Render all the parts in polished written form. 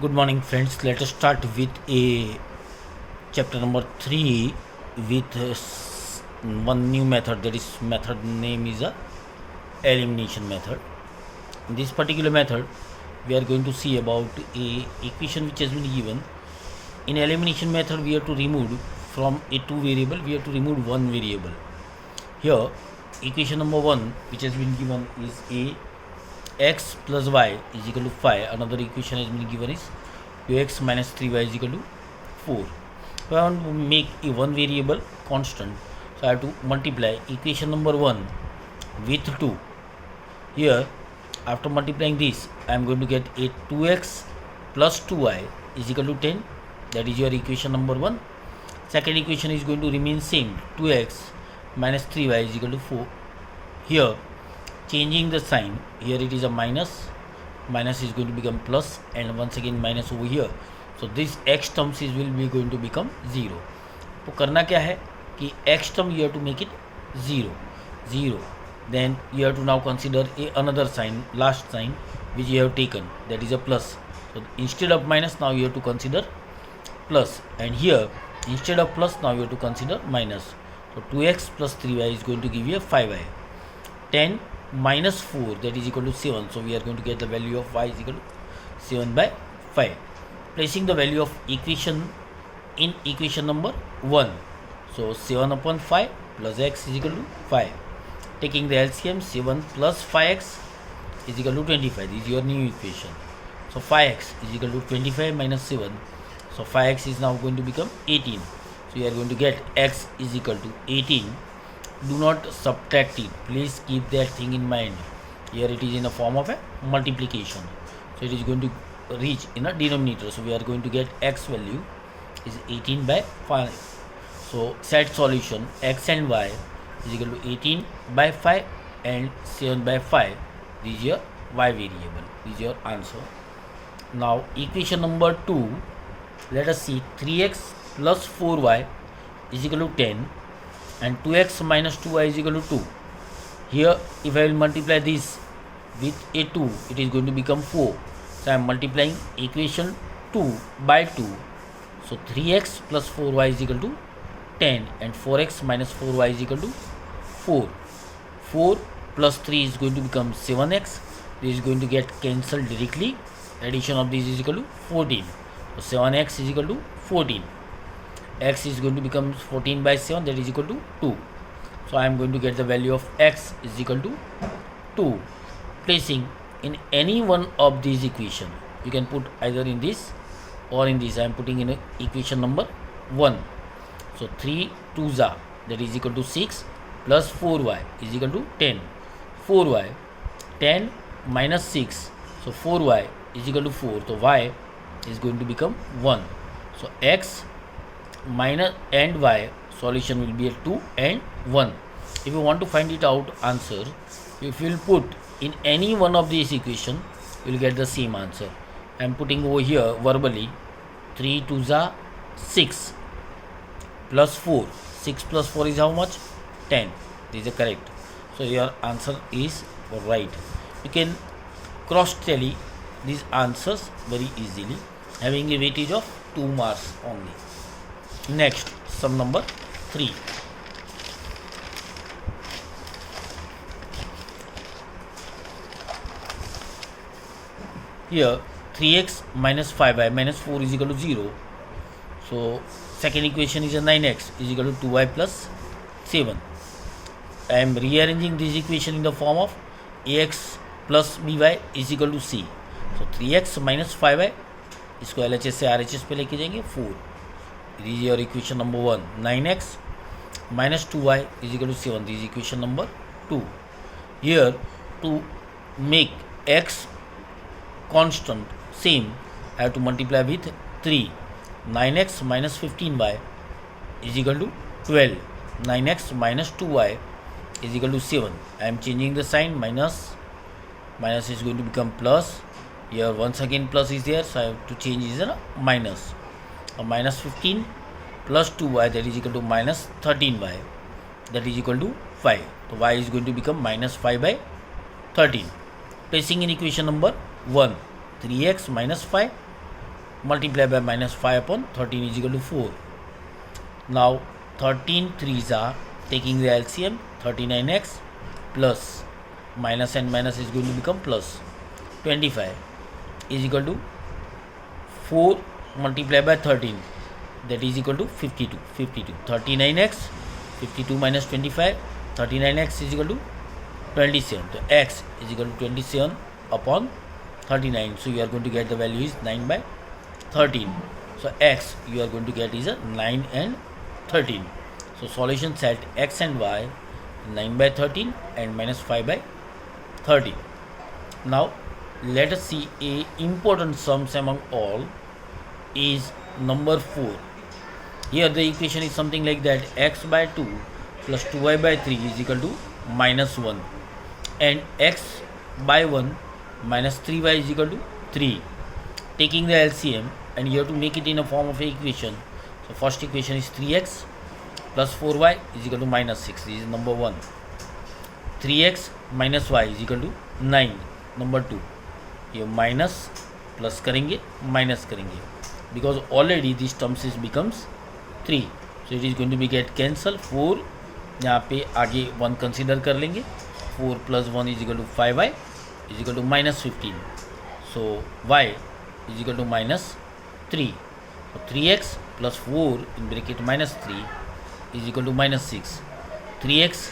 Good morning, friends. Let us start with a chapter number 3 with one new method. That is method name is a elimination method. In this particular method, we are going to see about a equation which has been given. In elimination method, we have to remove from a two variable. We have to remove one variable. Here, equation number 1 which has been given is a x plus y is equal to 5. Another equation has been given is 2x minus 3y is equal to 4. So I want to make a one variable constant. So I have to multiply equation number 1 with 2. Here, after multiplying this, I am going to get a 2x plus 2y is equal to 10. That is your equation number 1. Second equation is going to remain same, 2x minus 3y is equal to 4. Here, changing the sign, here it is a minus is going to become plus, and once again minus over here. So this x terms will be going to become 0. तो करना क्या है कि x term you have to make it 0. Then you have to now consider another sign, last sign which you have taken, that is a plus. So instead of minus, now you have to consider plus, and here instead of plus, now you have to consider minus. So 2x plus 3y is going to give you a 5y. 10 minus 4, that is equal to 7. So we are going to get the value of y is equal to 7 by 5. Placing the value of equation in equation number 1. So 7 upon 5 plus x is equal to 5. Taking the LCM, 7 plus 5x is equal to 25. This is your new equation. So 5x is equal to 25 minus 7. So 5x is now going to become 18. So you are going to get x is equal to 18. Do not subtract it. Please keep that thing in mind. Here it is in the form of a multiplication. So it is going to reach in a denominator. So we are going to get x value is 18 by 5. So set solution, x and y is equal to 18 by 5 and 7 by 5. This is your y variable. This is your answer. Now equation number 2. Let us see, 3x plus 4y is equal to 10 and 2x minus 2y is equal to 2. Here if I will multiply this with a 2, it is going to become 4. So I am multiplying equation 2 by 2. So 3x plus 4y is equal to 10 and 4x minus 4y is equal to 4. 4 plus 3 is going to become 7x. This is going to get cancelled directly. Addition of this is equal to 14. So 7x is equal to 14. X is going to become 14 by 7, that is equal to 2. So I am going to get the value of x is equal to 2. Placing in any one of these equation, you can put either in this or in this. I am putting in equation number 1. So 3 2s are, that is equal to 6 plus 4y is equal to 10. 4y, 10 minus 6, so 4y is equal to 4. So y is going to become 1. So x minus and y solution will be a 2 and 1. If you want to find it out answer, if you will put in any one of these equation, you will get the same answer. I am putting over here verbally, 3 2s are 6 plus 4. 6 plus 4 is how much? 10. This is correct. So your answer is right. You can cross tally these answers very easily, having a weightage of 2 marks only. Next, sum number 3. Here 3x minus 5y minus 4 is equal to 0. So second equation is a 9x is equal to 2y plus 7. I am rearranging this equation in the form of ax plus by is equal to c. So 3x minus 5y इसको LHS से RHS पे लेके जाएंगे 4. This is your equation number 1. 9x minus 2y is equal to 7. This is equation number 2. Here to make x constant same, I have to multiply with 3. 9x minus 15y is equal to 12. 9x minus 2y is equal to 7. I am changing the sign, minus is going to become plus. Here once again plus is there, so I have to change is a minus. Minus 15 plus 2y, that is equal to minus 13y, that is equal to 5. So y is going to become minus 5 by 13. Placing in equation number 1, 3x minus 5 multiply by minus 5 upon 13 is equal to 4. Now 13 3s are taking the LCM, 39x plus minus and minus is going to become plus 25 is equal to 4 multiplied by 13, that is equal to 52. 39x 52 minus 25, 39x is equal to 27. So x is equal to 27 upon 39. So you are going to get the value is 9 by 13. So x you are going to get is a 9 and 13. So solution set x and y 9 by 13 and minus 5 by 13. Now let us see a important sums among all is number 4. Here the equation is something like that: x by 2 plus 2y by 3 is equal to minus 1, and x by 1 minus 3y is equal to 3. Taking the LCM, and you have to make it in a form of an equation. So first equation is 3x plus 4y is equal to minus 6. This is number 1. 3x minus y is equal to 9. Number 2. ये minus plus करेंगे, minus करेंगे, because already this terms is becomes 3. So it is going to be get cancel. 4 यहाँ पे आगे 1 consider कर लेंगे. 4 plus 1 is equal to 5y is equal to minus 15. So y is equal to minus 3. So 3x plus 4 in bracket minus 3 is equal to minus 6. 3x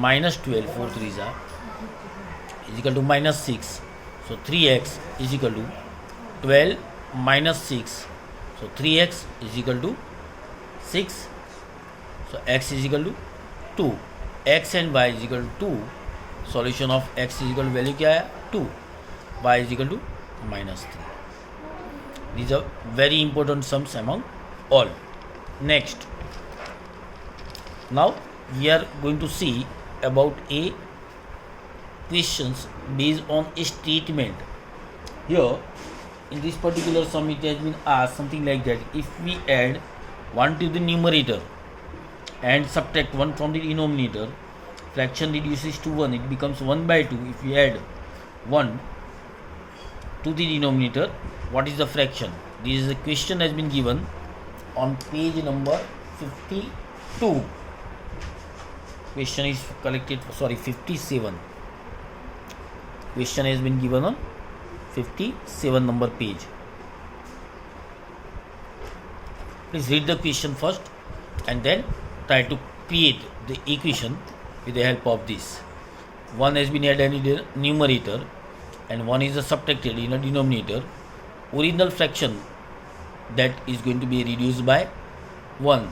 minus 12, 4 3s are, is equal to minus 6. So 3x is equal to 12 minus 6. So 3x is equal to 6. So x is equal to 2. X and y is equal to 2. Solution of x is equal to value क्या है 2. Y is equal to minus 3. These are very important sums among all. Next, now we are going to see about a questions based on a statement. Here in this particular sum it has been asked something like that: if we add 1 to the numerator and subtract 1 from the denominator, fraction reduces to 1, it becomes 1 by 2. If we add 1 to the denominator, what is the fraction? This is a question has been given on page number 52. Question is collected, 57. Question has been given on 57 number page. Please read the question first and then try to create the equation with the help of this. 1 has been added in the numerator and 1 is subtracted in a denominator. Original fraction that is going to be reduced by 1.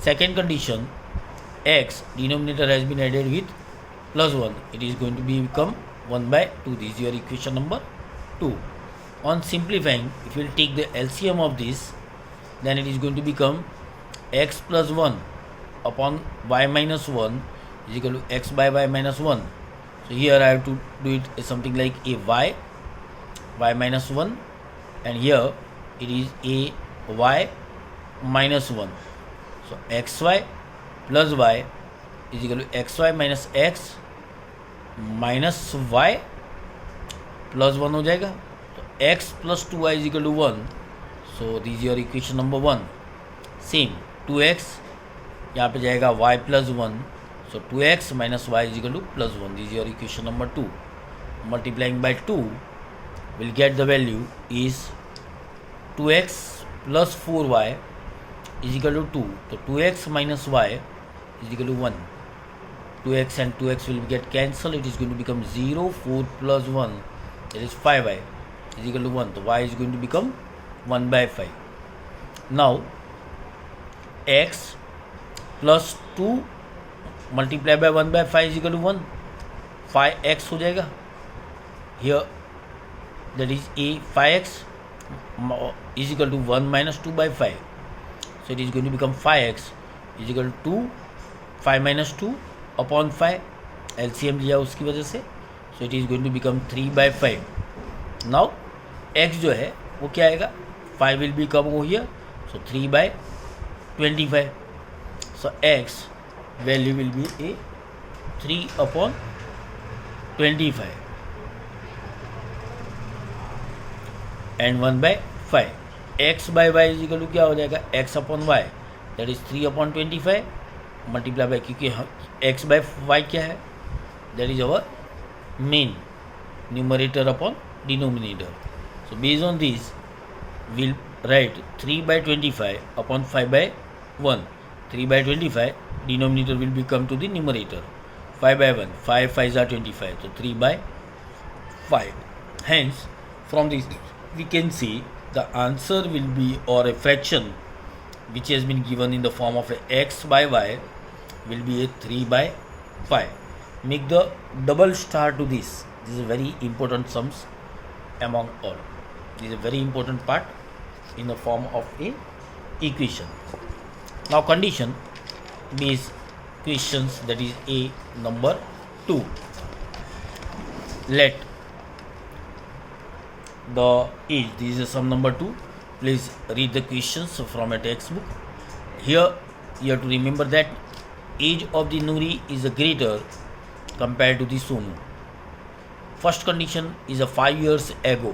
Second condition, x denominator has been added with plus 1. It is going to become 1 by 2. This is your equation number 2. On simplifying, if you will take the LCM of this, then it is going to become x plus 1 upon y minus 1 is equal to x by y minus 1. So here I have to do it as something like a y minus 1, and here it is a y minus 1. So xy plus y is equal to xy minus x minus y plus 1 हो जाएगा. तो x plus 2y is equal to 1. So this is your equation number 1. Same 2x यहाँ पे जाएगा y plus 1. So 2x minus y is equal to plus 1. This is your equation number 2. Multiplying by 2 will get the value is 2x plus 4y is equal to 2. So 2x minus y is equal to 1. 2x and 2x will get cancelled. It is going to become 0. 4 plus 1, that is 5y is equal to 1. So y is going to become 1 by 5. Now x plus 2 multiplied by 1 by 5 is equal to 1. 5x हो जाएगा. Here that is a 5x is equal to 1 minus 2 by 5. So it is going to become 5x is equal to 5 minus 2 upon 5. LCM लिया उसकी वजह से. So it is going to become 3 by 5. Now x जो है वो क्या आएगा? 5 will become over here. So 3 by 25. So x value will be a 3 upon 25 and 1 by 5. X by y is equal to क्या हो जाएगा, x upon y that is 3/25 multiply by, क्योंकि x by y क्या है, that is our main numerator upon denominator. So based on this we'll write 3/25 upon 5/1. 3/25 denominator will become to the numerator, 5/1, 5 5s are 25, so 3/5. Hence from this we can see the answer will be, or a fraction which has been given in the form of a x by y will be a 3/5. Make the double star to this. This is a very important sums among all. This is a very important part in the form of a equation. Now condition based questions, that is a number 2. Let the age, this is sum number 2. Please read the questions from a textbook. Here you have to remember that age of the Nuri is greater compared to the Sonu. First condition is a 5 years ago,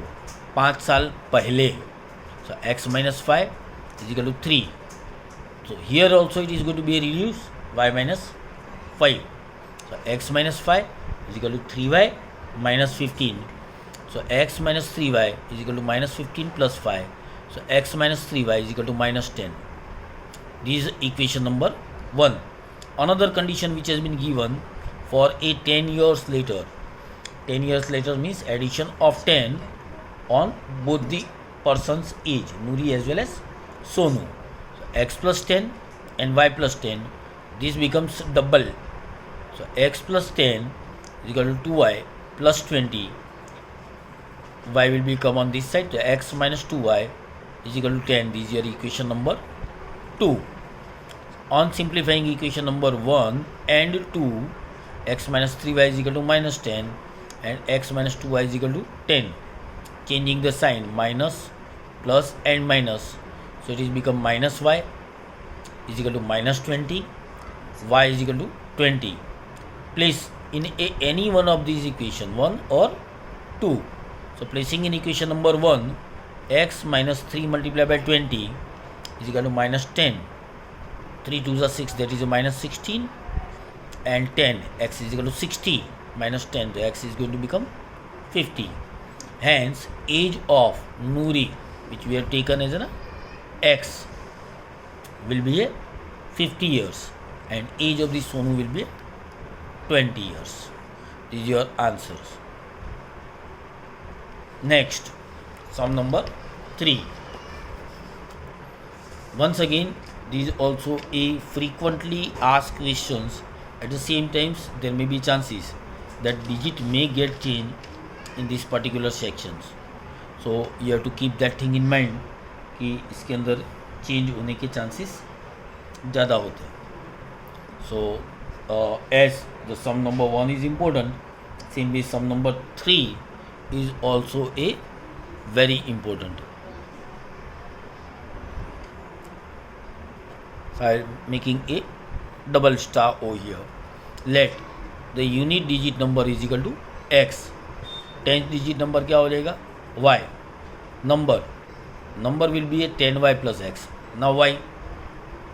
5 साल पहले. So x minus 5 is equal to 3. So here also it is going to be reduced, y minus 5. So x minus 5 is equal to 3y minus 15. So x minus 3y is equal to minus 15 plus 5. So x minus 3y is equal to minus 10. This is equation number 1. Another condition which has been given for a 10 years later. 10 years later means addition of 10 on both the person's age, Nuri as well as Sonu. So x plus 10 and y plus 10, this becomes double. So x plus 10 is equal to 2y plus 20. Y will become on this side. So x minus 2y is equal to 10. This is your equation number 2. On simplifying equation number 1 and 2, x minus 3y is equal to minus 10 and x minus 2y is equal to 10. Changing the sign, minus, plus and minus. So it is become minus y is equal to minus 20, y is equal to 20. Place in any one of these equation, 1 or 2. So placing in equation number 1, x minus 3 multiplied by 20 is equal to minus 10. 3 2s are 6, that is a minus 16, and 10, x is equal to 60 minus 10, so x is going to become 50. Hence age of Nuri, which we have taken as an x, will be a 50 years and age of the Sonu will be 20 years. These are your answers. Next, sum number 3. Once again, this is also a frequently asked questions. At the same time, there may be chances that digit may get changed in this particular sections. So you have to keep that thing in mind कि इसके अंदर change होने के chances ज़्यादा होते हैं. So as the sum number 1 is important, same way sum number 3 is also a very important. So I am making a double star over here. Let the unit digit number is equal to x. 10th digit number क्या हो जाएगा, y. Number will be a 10y plus x. Now y,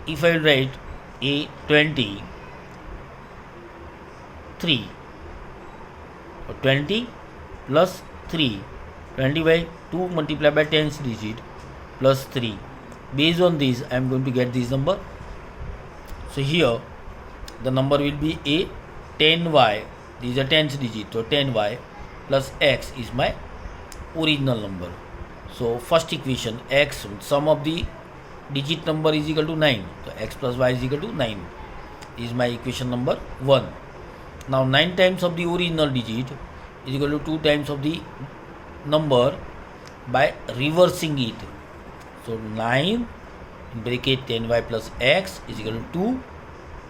if I write a 23 or 20 plus 3, 20 by 2 multiplied by 10th digit plus 3. Based on this, I am going to get this number. So here the number will be a 10y, this is a 10th digit, so 10y plus x is my original number. So first equation, x, sum of the digit number is equal to 9, so x plus y is equal to 9 is my equation number 1. Now 9 times of the original digit is equal to 2 times of the number by reversing it. So 9 in bracket 10y plus x is equal to 2,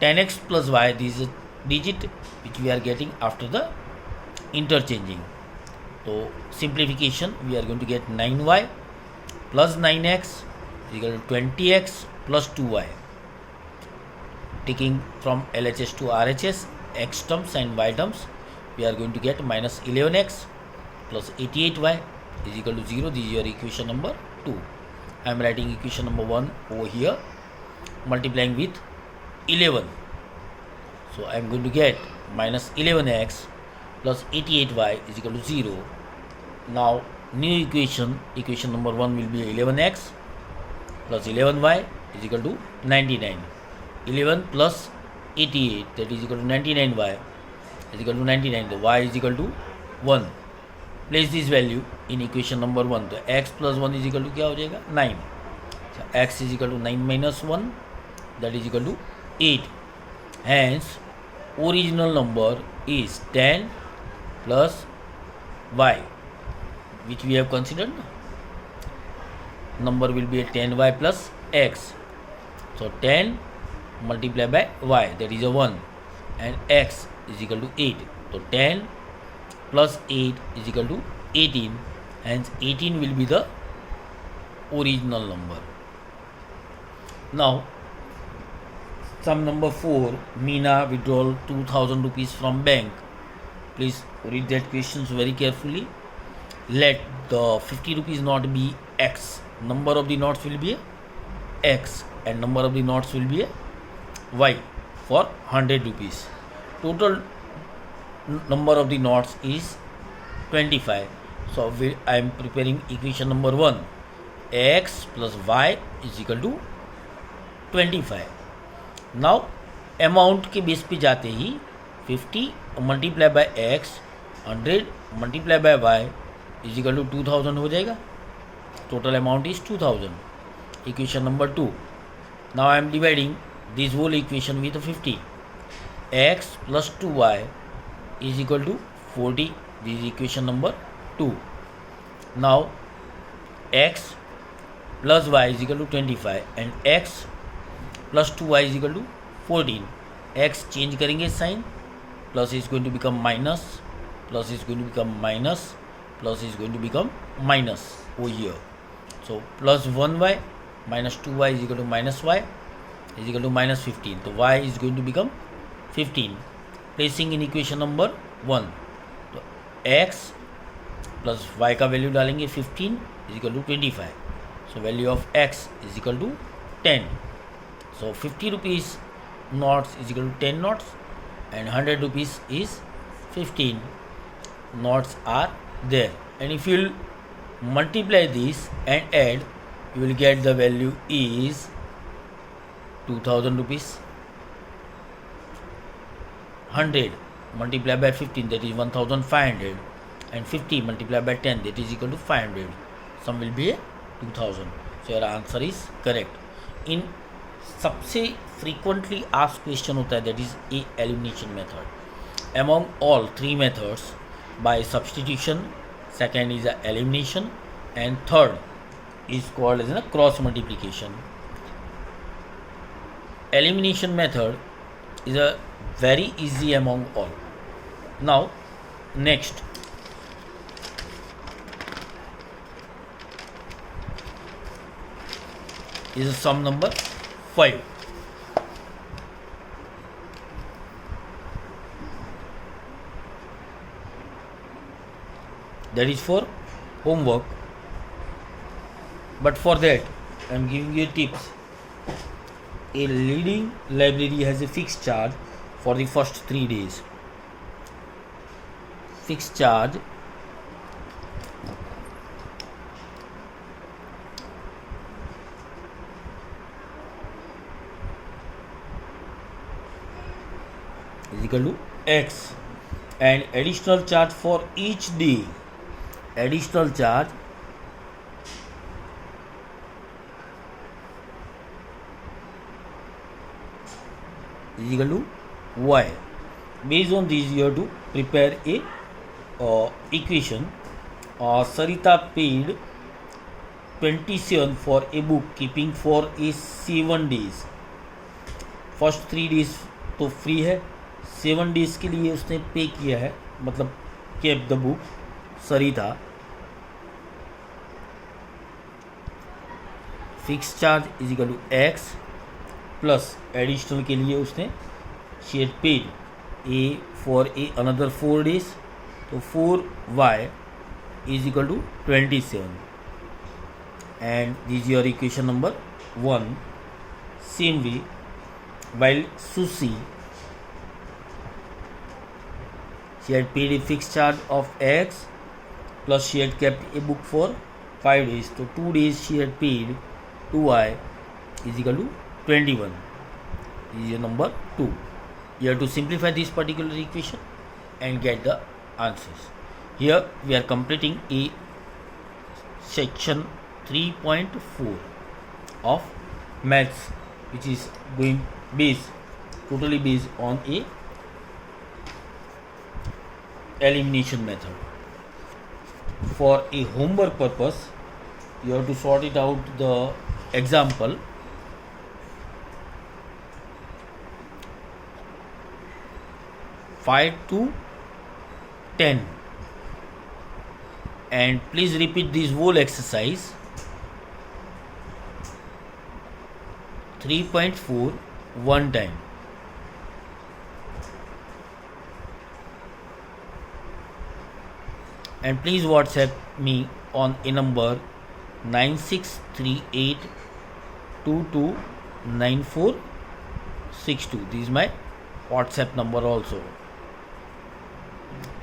10x plus y, this is a digit which we are getting after the interchanging. So simplification, we are going to get 9y plus 9x is equal to 20x plus 2y. Taking from LHS to RHS, x terms and y terms, we are going to get minus 11x plus 88y is equal to 0. This is your equation number 2. I am writing equation number 1 over here, multiplying with 11. So I am going to get minus 11x plus 88y is equal to 0. Now new equation number 1 will be 11x plus 11y is equal to 99. 11 plus 88, that is equal to 99y is equal to 99. The y is equal to 1. Place this value in equation number 1. तो x plus 1 is equal to क्या हो जाएगा 9. So x is equal to 9 minus 1, that is equal to 8. Hence original number is 10 plus y, which we have considered. Number will be a 10y plus x. So 10 multiplied by y, that is a 1, and x is equal to 8. So 10 plus 8 is equal to 18. Hence 18 will be the original number. Now sum number 4, Meena withdrawal 2000 rupees from bank. Please read that questions very carefully. Let the 50 rupees note be x. Number of the notes will be a x and number of the notes will be a y for 100 rupees. Total number of the notes is 25. So I am preparing equation number 1. X plus y is equal to 25. Now amount के base पे जाते ही 50 multiply by x, 100 multiply by y is equal to 2000 हो जाएगा. Total amount is 2000. Equation number 2. Now I am dividing this whole equation with 50. X plus 2y is equal to 40. This is equation number 2. Now x plus y is equal to 25 and x plus 2y is equal to 14. X change करेंगे sign, plus is going to become minus, plus is going to become minus, plus is going to become minus over here. So plus 1y minus 2y is equal to minus y is equal to minus 15. So y is going to become 15. Placing in equation number 1. तो x plus y का value डालेंगे 15 is equal to 25. So value of x is equal to 10. So 50 rupees notes is equal to 10 notes and 100 rupees is 15 notes are there. And if you multiply this and add, you will get the value is 2000 rupees. 100 multiplied by 15, that is 1500, and 50 multiplied by 10, that is equal to 500. Sum will be a 2000. So your answer is correct. In सबसे frequently asked question होता है, that is a elimination method. Among all three methods, by substitution, second is a elimination, and third is called as a cross multiplication. Elimination method is a very easy among all. Now next, is sum number 5. That is for homework, but for that I am giving you tips. A leading library has a fixed charge for the first 3 days. Fixed charge is equal to x, and additional charge for each day, additional charge is equal to y. Based on this, you have to prepare a equation. Sarita paid 27 for a bookkeeping for a 7 days. First 3 days तो free है, 7 days के लिए उसने पे किया है, मतलब keep the book Sarita. Fix charge is equal to x plus additional के लिए उसने she had paid a for a another 4 days, तो 4y is equal to 27. and this is your equation number 1. Same way, while Susie, she had paid a fixed charge of X plus she had kept a book for 5 days. So 2 days she had paid 2y is equal to 21. This is your number 2. You have to simplify this particular equation and get the answers. Here we are completing a section 3.4 of maths, which is totally based on a elimination method. For a homework purpose, you have to sort it out the example. Five to 10, and please repeat this whole exercise 3.4 one time. And please WhatsApp me on a number 9638229462. This is my WhatsApp number also.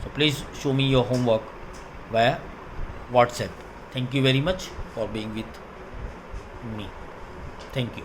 So please show me your homework via WhatsApp. Thank you very much for being with me. Thank you.